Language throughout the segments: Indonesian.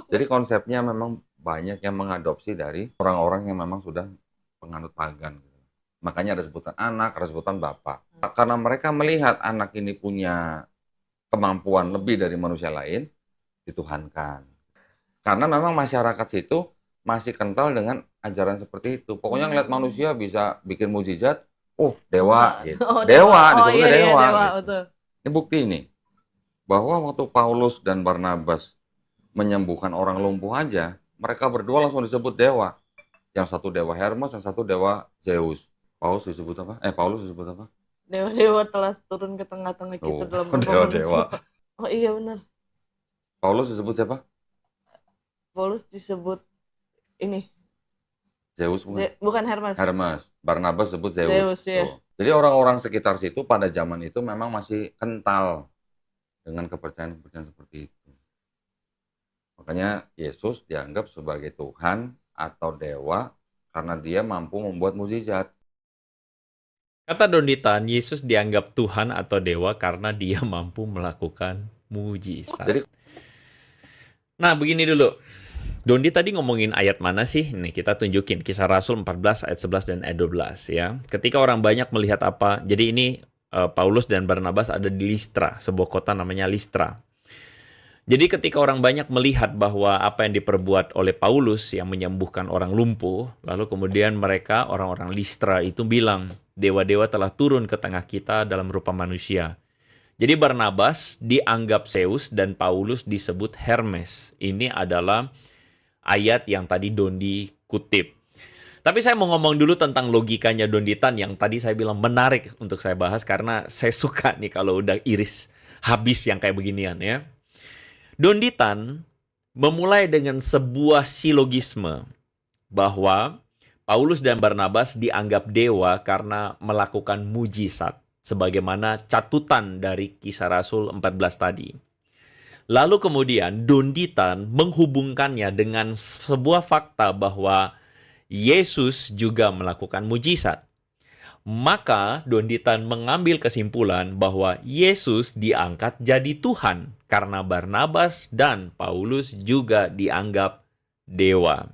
Jadi konsepnya memang banyak yang mengadopsi dari orang-orang yang memang sudah penganut pagan. Makanya ada sebutan anak, ada sebutan bapak. Karena mereka melihat anak ini punya kemampuan lebih dari manusia lain, dituhankan. Karena memang masyarakat situ masih kental dengan ajaran seperti itu. Pokoknya ngeliat manusia bisa bikin mujizat, oh dewa Tuhan. gitu. Oh, dewa. Dewa, Oh, iya disebutnya iya dewa dewa, gitu. betul. Ini bukti nih, bahwa waktu Paulus dan Barnabas menyembuhkan orang lumpuh aja, mereka berdua langsung disebut dewa. Yang satu dewa Hermes, yang satu dewa Zeus. Paulus disebut apa? Paulus disebut apa? Dewa-dewa telah turun ke tengah-tengah kita Oh, dalam rupa manusia. dewa-dewa. Oh iya benar. Paulus disebut siapa? Paulus disebut ini. Zeus bukan? Bukan Hermes. Hermes. Barnabas disebut Zeus. Zeus ya. Tuh. Jadi orang-orang sekitar situ pada zaman itu memang masih kental dengan kepercayaan-kepercayaan seperti itu. Makanya Yesus dianggap sebagai Tuhan atau dewa karena dia mampu membuat mukjizat. Kata Donditan, Yesus dianggap Tuhan atau dewa karena dia mampu melakukan mujizat. Jadi Nah, begini dulu. Dondi tadi ngomongin ayat mana sih? Nih, kita tunjukin. Kisah Rasul 14 ayat 11 dan ayat 12 ya. Ketika orang banyak melihat apa? Jadi ini Paulus dan Barnabas ada di Listra, sebuah kota namanya Listra. Jadi ketika orang banyak melihat bahwa apa yang diperbuat oleh Paulus yang menyembuhkan orang lumpuh, lalu kemudian mereka, orang-orang Listra itu bilang, dewa-dewa telah turun ke tengah kita dalam rupa manusia. Jadi Barnabas dianggap Zeus dan Paulus disebut Hermes. Ini adalah ayat yang tadi Dondi kutip. Tapi saya mau ngomong dulu tentang logikanya Donditan yang tadi saya bilang menarik untuk saya bahas karena saya suka nih kalau udah iris habis yang kayak beginian ya. Donditan memulai dengan sebuah silogisme bahwa Paulus dan Barnabas dianggap dewa karena melakukan mujizat sebagaimana catutan dari Kisah Rasul 14 tadi. Lalu kemudian Donditan menghubungkannya dengan sebuah fakta bahwa Yesus juga melakukan mujizat. Maka Donditan mengambil kesimpulan bahwa Yesus diangkat jadi Tuhan karena Barnabas dan Paulus juga dianggap dewa.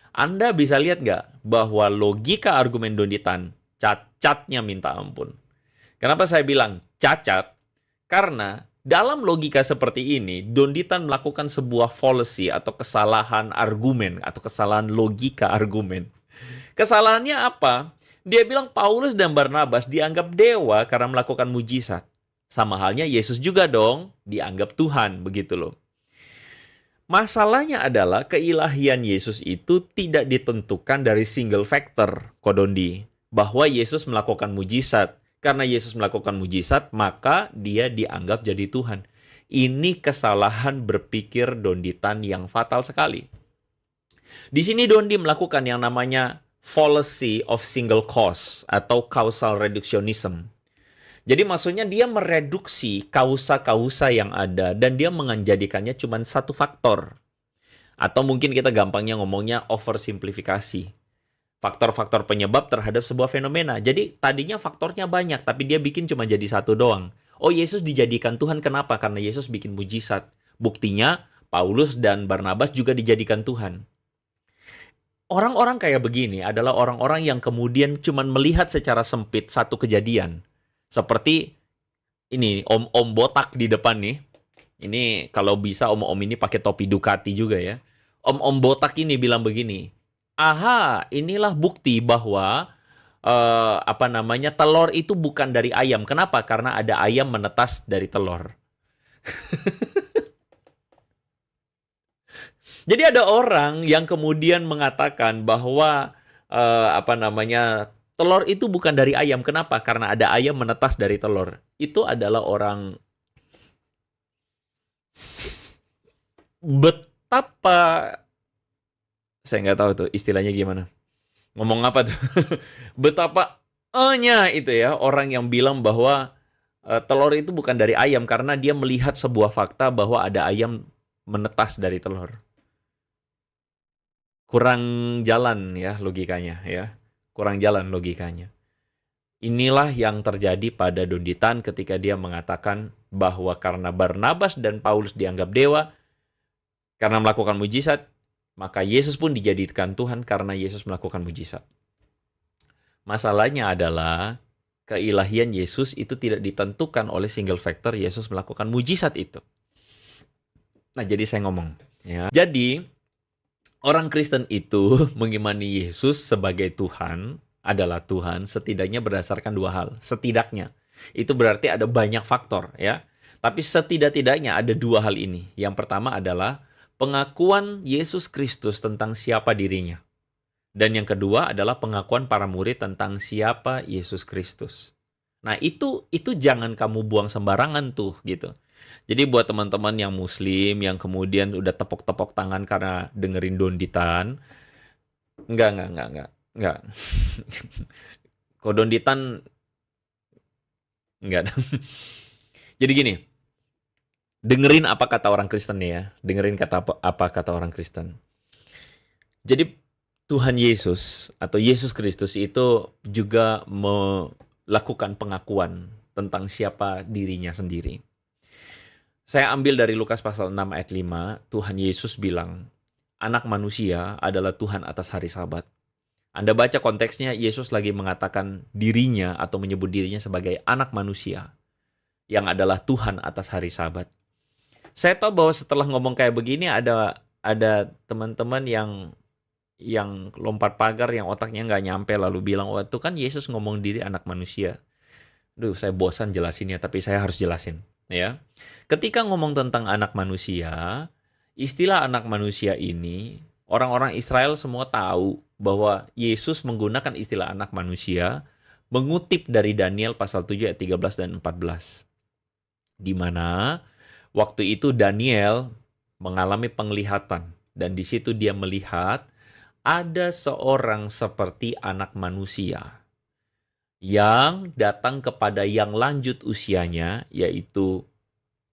Anda bisa lihat nggak bahwa logika argumen Donditan cacatnya minta ampun. Kenapa saya bilang cacat? Karena dalam logika seperti ini, Donditan melakukan sebuah fallacy atau kesalahan argumen atau kesalahan logika argumen. Kesalahannya apa? Dia bilang Paulus dan Barnabas dianggap dewa karena melakukan mujizat. Sama halnya Yesus juga dong dianggap Tuhan, begitu loh. Masalahnya adalah keilahian Yesus itu tidak ditentukan dari single factor, Kodondi. Bahwa Yesus melakukan mujizat. Karena Yesus melakukan mujizat, maka dia dianggap jadi Tuhan. Ini kesalahan berpikir Donditan yang fatal sekali. Di sini Dondi melakukan yang namanya fallacy of single cause atau causal reductionism. Jadi maksudnya dia mereduksi kausa-kausa yang ada dan dia menjadikannya cuma satu faktor. Atau mungkin kita gampangnya ngomongnya oversimplifikasi. Faktor-faktor penyebab terhadap sebuah fenomena. Jadi tadinya faktornya banyak, tapi dia bikin cuma jadi satu doang. Oh, Yesus dijadikan Tuhan kenapa? Karena Yesus bikin mujizat. Buktinya, Paulus dan Barnabas juga dijadikan Tuhan. Orang-orang kayak begini adalah orang-orang yang kemudian cuma melihat secara sempit satu kejadian. Seperti ini, om-om botak di depan nih. Ini kalau bisa om-om ini pakai topi Ducati juga ya. Om-om botak ini bilang begini, aha, inilah bukti bahwa telur itu bukan dari ayam. Kenapa? Karena ada ayam menetas dari telur. Jadi ada orang yang kemudian mengatakan bahwa telur itu bukan dari ayam. Kenapa? Karena ada ayam menetas dari telur. Itu adalah orang betapa saya nggak tahu tuh istilahnya gimana. Ngomong apa tuh? Betapa nya itu ya orang yang bilang bahwa telur itu bukan dari ayam karena dia melihat sebuah fakta bahwa ada ayam menetas dari telur. Kurang jalan ya logikanya ya. Kurang jalan logikanya. Inilah yang terjadi pada Donditan ketika dia mengatakan bahwa karena Barnabas dan Paulus dianggap dewa, Karena melakukan mujizat, maka Yesus pun dijadikan Tuhan karena Yesus melakukan mujizat. Masalahnya adalah keilahian Yesus itu tidak ditentukan oleh single factor Yesus melakukan mujizat itu. Nah, jadi saya ngomong, ya. Jadi, orang Kristen itu mengimani Yesus sebagai Tuhan, adalah Tuhan, setidaknya berdasarkan dua hal. Setidaknya. Itu berarti ada banyak faktor, ya. Tapi setidak-tidaknya ada dua hal ini. Yang pertama adalah pengakuan Yesus Kristus tentang siapa dirinya. Dan yang kedua adalah pengakuan para murid tentang siapa Yesus Kristus. Nah, itu jangan kamu buang sembarangan tuh, gitu. Jadi buat teman-teman yang muslim, yang kemudian udah tepok-tepok tangan karena dengerin Donditan, enggak. Kok Donditan, enggak. Jadi gini, dengerin apa kata orang Kristen ya, dengerin apa kata orang Kristen. Jadi Tuhan Yesus atau Yesus Kristus itu juga melakukan pengakuan tentang siapa dirinya sendiri. Saya ambil dari Lukas pasal 6 ayat 5, Tuhan Yesus bilang, anak manusia adalah Tuhan atas hari Sabat. Anda baca konteksnya, Yesus lagi mengatakan dirinya atau menyebut dirinya sebagai anak manusia yang adalah Tuhan atas hari Sabat. Saya tahu bahwa setelah ngomong kayak begini ada teman-teman yang lompat pagar, yang otaknya nggak nyampe lalu bilang, oh itu kan Yesus ngomong diri anak manusia. Duh, saya bosan jelasinnya, tapi saya harus jelasin. Ya, ketika ngomong tentang anak manusia, istilah anak manusia ini, orang-orang Israel semua tahu bahwa Yesus menggunakan istilah anak manusia, mengutip dari Daniel pasal 7 ayat 13 dan 14. Di mana waktu itu Daniel mengalami penglihatan, dan di situ dia melihat ada seorang seperti anak manusia yang datang kepada yang lanjut usianya, yaitu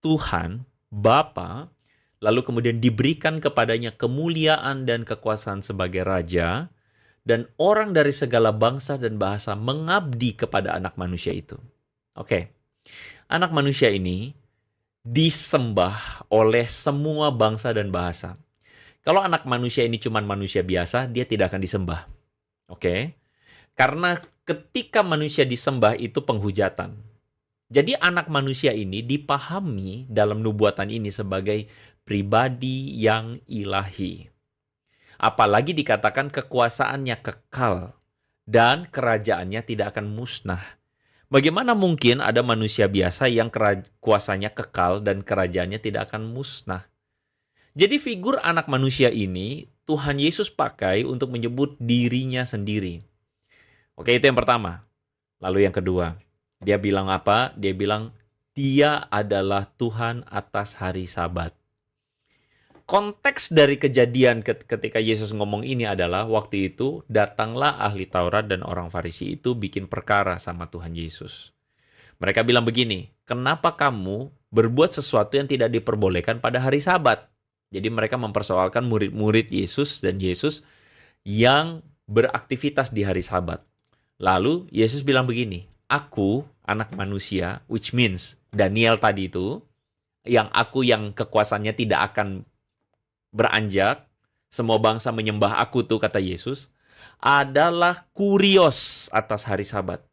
Tuhan, Bapa, lalu kemudian diberikan kepadanya kemuliaan dan kekuasaan sebagai Raja, dan orang dari segala bangsa dan bahasa mengabdi kepada anak manusia itu. Oke, anak manusia ini disembah oleh semua bangsa dan bahasa. Kalau anak manusia ini cuma manusia biasa, dia tidak akan disembah. Oke? Karena ketika manusia disembah itu penghujatan. Jadi anak manusia ini dipahami dalam nubuatan ini sebagai pribadi yang ilahi. Apalagi dikatakan kekuasaannya kekal dan kerajaannya tidak akan musnah. Bagaimana mungkin ada manusia biasa yang kuasanya kekal dan kerajaannya tidak akan musnah? Jadi figur anak manusia ini Tuhan Yesus pakai untuk menyebut dirinya sendiri. Oke, itu yang pertama. Lalu yang kedua, dia bilang apa? Dia bilang, dia adalah Tuhan atas hari Sabat. Konteks dari kejadian ketika Yesus ngomong ini adalah, waktu itu datanglah ahli Taurat dan orang Farisi itu bikin perkara sama Tuhan Yesus. Mereka bilang begini, kenapa kamu berbuat sesuatu yang tidak diperbolehkan pada hari Sabat? Jadi mereka mempersoalkan murid-murid Yesus dan Yesus yang beraktivitas di hari Sabat. Lalu Yesus bilang begini, aku anak manusia, which means Daniel tadi itu, yang kekuasaannya tidak akan beranjak, semua bangsa menyembah aku tuh, kata Yesus, adalah kurios atas hari Sabat.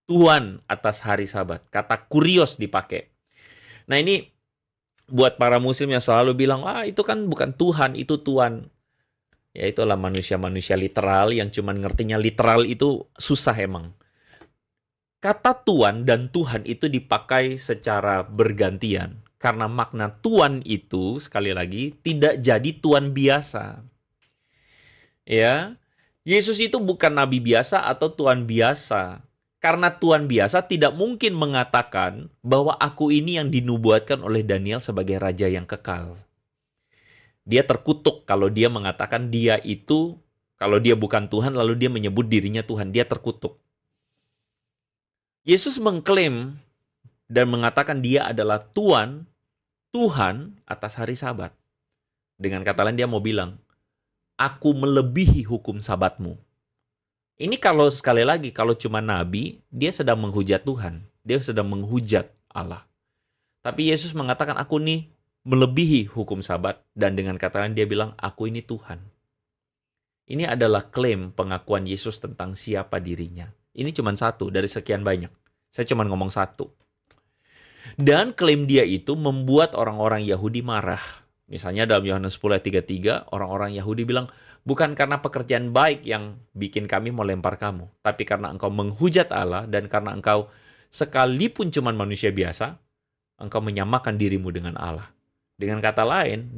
Tuhan atas hari Sabat. Kata kurios dipakai. Nah ini buat para muslim yang selalu bilang, itu kan bukan Tuhan, itu Tuhan. Ya itulah manusia-manusia literal yang cuman ngertinya literal itu susah emang. Kata Tuhan dan Tuhan itu dipakai secara bergantian. Karena makna Tuhan itu, sekali lagi, tidak jadi Tuhan biasa. Ya, Yesus itu bukan nabi biasa atau Tuhan biasa. Karena Tuhan biasa tidak mungkin mengatakan bahwa aku ini yang dinubuatkan oleh Daniel sebagai raja yang kekal. Dia terkutuk kalau dia mengatakan dia itu, kalau dia bukan Tuhan lalu dia menyebut dirinya Tuhan, dia terkutuk. Yesus mengklaim dan mengatakan dia adalah Tuhan atas hari Sabat. Dengan kata lain dia mau bilang, aku melebihi hukum Sabatmu. Ini kalau sekali lagi, kalau cuma nabi, dia sedang menghujat Tuhan. Dia sedang menghujat Allah. Tapi Yesus mengatakan, aku nih melebihi hukum Sabat, dan dengan kata lain dia bilang, aku ini Tuhan. Ini adalah klaim pengakuan Yesus tentang siapa dirinya. Ini cuma satu dari sekian banyak. Saya cuma ngomong satu. Dan klaim dia itu membuat orang-orang Yahudi marah. Misalnya dalam Yohanes 10 ayat 33, orang-orang Yahudi bilang, bukan karena pekerjaan baik yang bikin kami mau lempar kamu, tapi karena engkau menghujat Allah dan karena engkau sekalipun cuma manusia biasa, engkau menyamakan dirimu dengan Allah. Dengan kata lain,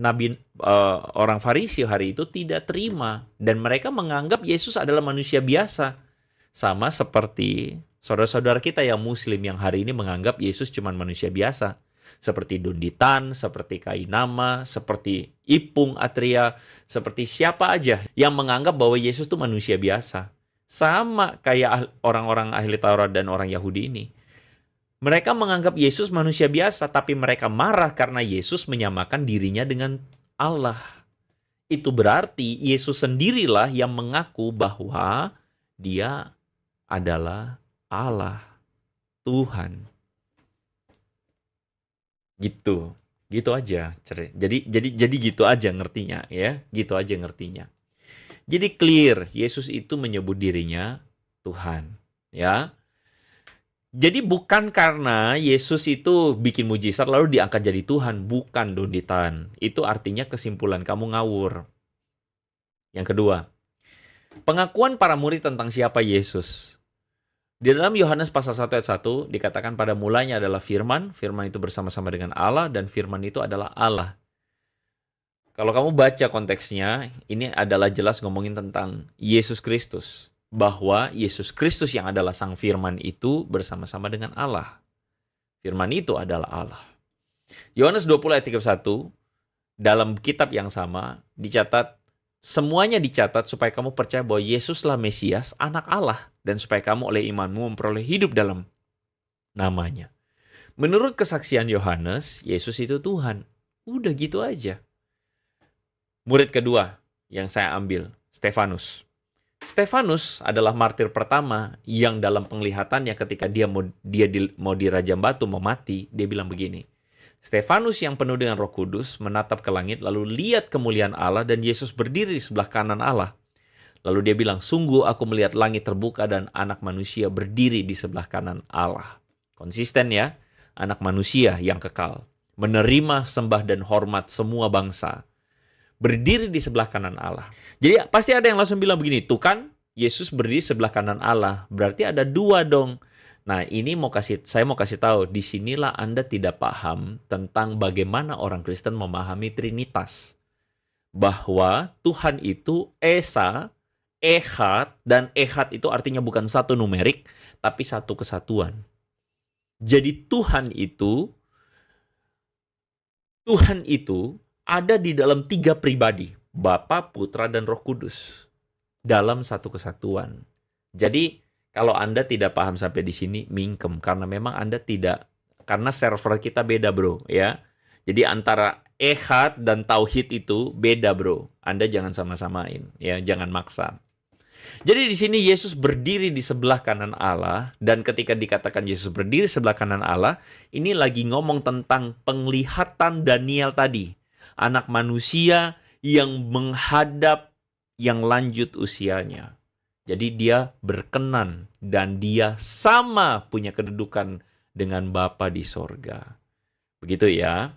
orang Farisi hari itu tidak terima dan mereka menganggap Yesus adalah manusia biasa. Sama seperti saudara-saudara kita yang Muslim yang hari ini menganggap Yesus cuma manusia biasa. Seperti Donditan, seperti Kainama, seperti Ipung Atria, seperti siapa aja yang menganggap bahwa Yesus itu manusia biasa. Sama kayak orang-orang ahli Taurat dan orang Yahudi ini. Mereka menganggap Yesus manusia biasa, tapi mereka marah karena Yesus menyamakan dirinya dengan Allah. Itu berarti Yesus sendirilah yang mengaku bahwa dia adalah Allah, Tuhan. Gitu aja. Jadi gitu aja ngertinya, ya. Gitu aja ngertinya. Jadi clear, Yesus itu menyebut dirinya Tuhan, ya. Jadi bukan karena Yesus itu bikin mujizat lalu diangkat jadi Tuhan. Bukan, Donditan. Itu artinya kesimpulan kamu ngawur. Yang kedua, pengakuan para murid tentang siapa Yesus. Di dalam Yohanes pasal 1 ayat 1 dikatakan pada mulanya adalah firman. Firman itu bersama-sama dengan Allah dan firman itu adalah Allah. Kalau kamu baca konteksnya, ini adalah jelas ngomongin tentang Yesus Kristus. Bahwa Yesus Kristus yang adalah Sang Firman itu bersama-sama dengan Allah. Firman itu adalah Allah. Yohanes 20 ayat 31, dalam kitab yang sama, semuanya dicatat supaya kamu percaya bahwa Yesuslah Mesias, anak Allah, dan supaya kamu oleh imanmu memperoleh hidup dalam namanya. Menurut kesaksian Yohanes, Yesus itu Tuhan. Udah gitu aja. Murid kedua yang saya ambil, Stefanus. Stefanus adalah martir pertama yang dalam penglihatannya ketika dia mau dirajam batu, mau mati, dia bilang begini. Stefanus yang penuh dengan Roh Kudus menatap ke langit lalu lihat kemuliaan Allah dan Yesus berdiri di sebelah kanan Allah. Lalu dia bilang, sungguh aku melihat langit terbuka dan anak manusia berdiri di sebelah kanan Allah. Konsisten ya, anak manusia yang kekal. Menerima sembah dan hormat semua bangsa. Berdiri di sebelah kanan Allah. Jadi pasti ada yang langsung bilang begini, tuh kan Yesus berdiri sebelah kanan Allah. Berarti ada dua dong. Nah ini saya mau kasih tahu, disinilah Anda tidak paham tentang bagaimana orang Kristen memahami Trinitas. Bahwa Tuhan itu Esa, Ehad, dan Ehad itu artinya bukan satu numerik, tapi satu kesatuan. Jadi Tuhan itu ada di dalam 3 pribadi, Bapa, Putra, dan Roh Kudus, dalam satu kesatuan. Jadi, kalau Anda tidak paham sampai di sini, mingkem, karena memang Anda tidak, karena server kita beda bro, ya. Jadi antara Ehad dan Tauhid itu beda bro, Anda jangan sama-samain, ya, jangan maksa. Jadi di sini Yesus berdiri di sebelah kanan Allah, dan ketika dikatakan Yesus berdiri sebelah kanan Allah, ini lagi ngomong tentang penglihatan Daniel tadi. Anak manusia yang menghadap yang lanjut usianya. Jadi dia berkenan dan dia sama punya kedudukan dengan Bapa di sorga. Begitu ya.